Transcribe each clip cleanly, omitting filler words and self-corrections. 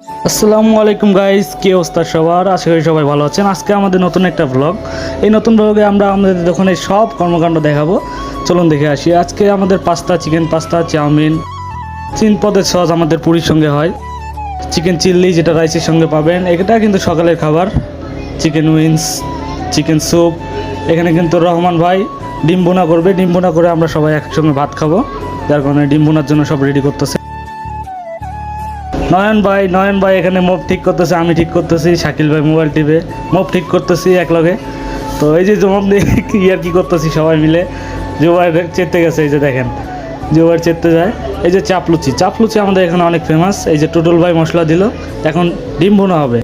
আসসালামু আলাইকুম গাইস, কি অবস্থা সবার? আশা করি সবাই ভালো আছেন। আজকে আমাদের নতুন একটা ব্লগ। এই নতুন ব্লগে আমরা আমাদের দোকানের সব কর্মকাণ্ড দেখাবো। চলুন দেখে আসি। আজকে আমাদের পাস্তা, চিকেন পাস্তা, চাউমিন, 3 পদের সস আমাদের পুরীর সঙ্গে হয়। চিকেন চিল্লি যেটা রাইসের সঙ্গে পাবেন, এটা কিন্তু সকালের খাবার। Chicken wings, chicken soup. এখানে কিন্তু রহমান ভাই ডিম বোনা করবে। ডিম বোনা করে আমরা সবাই একসঙ্গে ভাত খাবো, যার কারণে ডিম বোনার জন্য সব রেডি করতেছে। নয়ন ভাই এখানে মোপ ঠিক করতেছে, আমি ঠিক করতেছি। শাকিল ভাই মোবাইল টিপে মোপ ঠিক করতেছি একলগে। তো এই যে মোপ দিয়ে আর কি করতেছি সবাই মিলে। জুবাইর চেতে গেছে, এই যে দেখেন জুবাইর চেতে যায়। এই যে চাপলুচি আমাদের এখানে অনেক ফেমাস। এই যে টুটুল ভাই মশলা দিল, এখন ডিম বোনা হবে।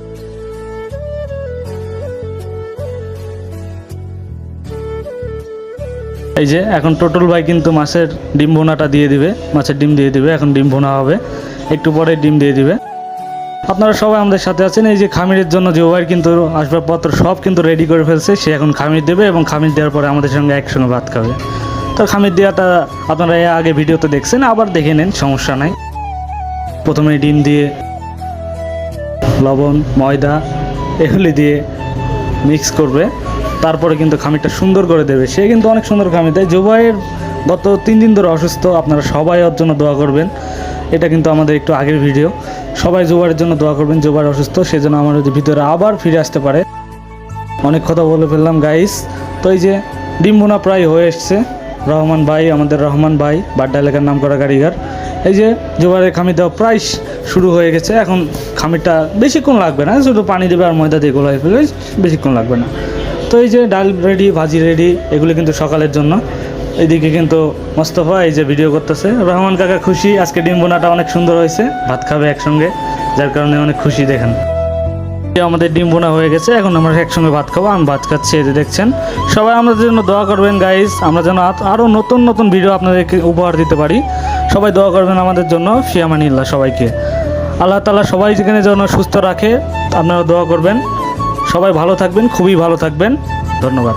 এই যে এখন টুটুল ভাই কিন্তু মাছের ডিম ভুনাটা দিয়ে দিবে, মাছের ডিম দিয়ে দিবে। এখন ডিম ভুনা হবে, একটু পরে ডিম দিয়ে দিবে। আপনারা সবাই আমাদের সাথে আছেন। এই যে খামিরের জন্য জুবাইর কিন্তু আসবাবপত্র সব কিন্তু রেডি করে ফেলছে। সে এখন খামির দেবে এবং খামির দেওয়ার পরে আমাদের সঙ্গে একসঙ্গে ভাত খাবে। তো খামির দেওয়াটা আপনারা এর আগে ভিডিওতে দেখছেন, আবার দেখে নেন, সমস্যা নাই। প্রথমে ডিম দিয়ে লবণ, ময়দা এগুলি দিয়ে মিক্স করবে, তারপরে কিন্তু খামিরটা সুন্দর করে দেবে। সে কিন্তু অনেক সুন্দর খামির দেয়। জুবাইর গত 3 দিন ধরে অসুস্থ, আপনারা সবাই ওর জন্য দোয়া করবেন। এটা কিন্তু আমাদের একটু আগের ভিডিও। সবাই জুবাইরের জন্য দোয়া করবেন। জুবাইর অসুস্থ, সেজন্য আমার ভিতরে আবার ফিরে আসতে পারে। অনেক কথা বলে ফেললাম গাইস। তো এই যে ডিম বোনা প্রায় হয়ে এসছে। আমাদের রহমান ভাই বাড্ডা এলাকার নাম করা কারিগর। এই যে জুবাইরের খামির দেওয়া প্রায় শুরু হয়ে গেছে। এখন খামিরটা বেশিক্ষণ লাগবে না, শুধু পানি দেবে আর ময়দা দিয়ে গোলায় ফেলে, বেশিক্ষণ লাগবে না। তো এই যে ডাল রেডি, ভাজি রেডি, এগুলো কিন্তু সকালের জন্য। এইদিকে কিন্তু মোস্তফা এই যে ভিডিও করতেছে। রহমান কাকা খুশি, আজকে ডিম বোনাটা অনেক সুন্দর হয়েছে, ভাত খাবে একসঙ্গে, যার কারণে অনেক খুশি। দেখেন আমাদের ডিম বোনা হয়ে গেছে, এখন আমরা একসঙ্গে ভাত খাবো। আমি ভাত খাচ্ছি, এই যে দেখছেন। সবাই আমাদের জন্য দোয়া করবেন গাইস, আমরা যেন আরও নতুন নতুন ভিডিও আপনাদেরকে উপহার দিতে পারি। সবাই দোয়া করবেন আমাদের জন্য। ফিয়ামানিল্লাহ সবাইকে। আল্লাহ তাআলা সবাই যেখানে যেন সুস্থ রাখে, আপনারা দোয়া করবেন। সবাই ভালো থাকবেন, খুবই ভালো থাকবেন। ধন্যবাদ।